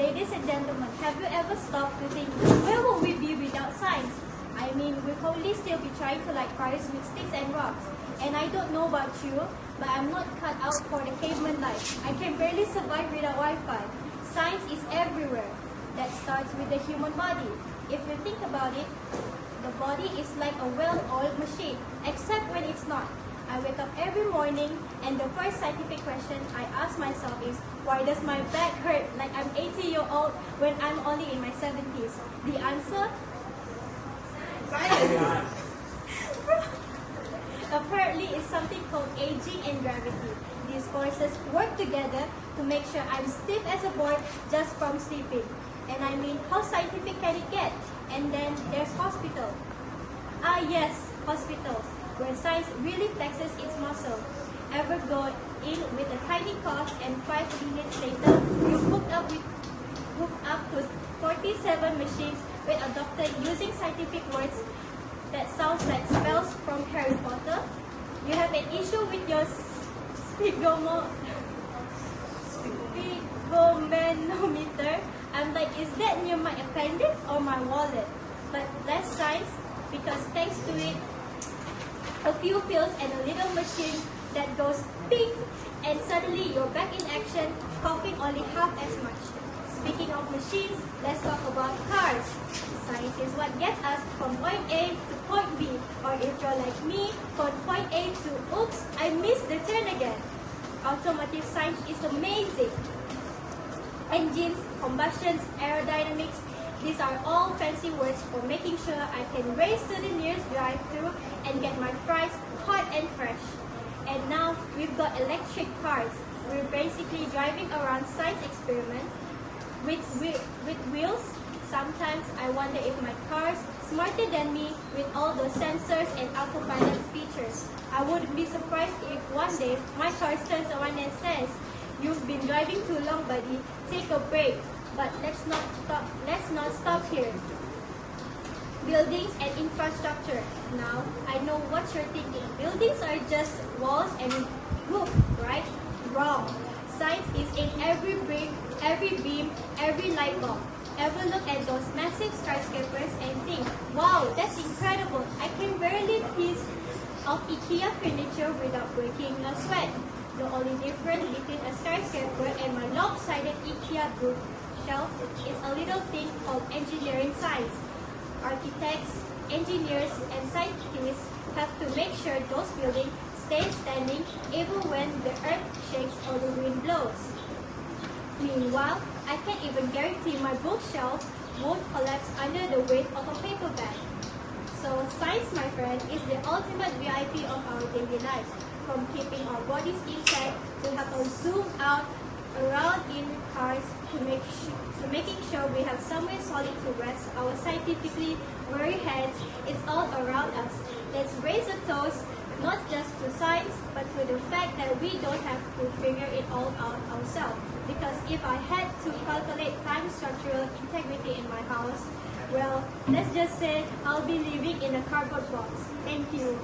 Ladies and gentlemen, have you ever stopped to think, where will we be without science? I mean, we'll probably still be trying to light fires with sticks and rocks. And I don't know about you, but I'm not cut out for the caveman life. I can barely survive without Wi-Fi. Science is everywhere. That starts with the human body. If you think about it, the body is like a well-oiled machine, except when it's not. I wake up every morning and the first scientific question I ask myself is, why does my back hurt like I'm 80 years old when I'm only in my 70s? The answer? Science! Apparently, it's something called aging and gravity. These forces work together to make sure I'm stiff as a board just from sleeping. And I mean, how scientific can it get? And then there's hospital. Ah yes, hospitals, where science really flexes its muscle. Ever go in with a tiny cough and 5 minutes later, you're hooked up to 47 machines with a doctor using scientific words that sounds like spells from Harry Potter? You have an issue with your sphygmomanometer? I'm like, is that near my appendix or my wallet? But less science, because thanks to it, a few pills and a little machine that goes ping, and suddenly you're back in action, coughing only half as much. Speaking of machines, let's talk about cars. Science is what gets us from point A to point B, or if you're like me, from point A to oops, I missed the turn again. Automotive science is amazing. Engines, combustions, aerodynamics, these are all fancy words for making sure I can race to the nearest drive-thru and get my fries hot and fresh. And now we've got electric cars. We're basically driving around science experiments with wheels. Sometimes I wonder if my car's smarter than me with all those sensors and autopilot features. I wouldn't be surprised if one day my car turns around and says, "You've been driving too long, buddy. Take a break." But let's not stop here. Buildings and infrastructure. Now, I know what you're thinking. Buildings are just walls and roof, right? Wrong. Science is in every brick, every beam, every light bulb. Ever look at those massive skyscrapers and think, wow, that's incredible. I can barely piece of IKEA furniture without breaking a sweat. The only difference between a skyscraper and my lopsided IKEA bookshelf is a little thing called engineering science. Architects, engineers, and scientists have to make sure those buildings stay standing even when the earth shakes or the wind blows. Meanwhile, I can't even guarantee my bookshelf won't collapse under the weight of a paper bag. So science, my friend, is the ultimate VIP of our daily life. From keeping our bodies intact to help us zoom out around in cars to making sure we have somewhere solid to rest our scientifically weary heads, it's all around us. Let's raise a toast, not just to science, but to the fact that we don't have to figure it all out ourselves. Because if I had to calculate time structural integrity in my house, well, let's just say I'll be living in a cardboard box. Thank you.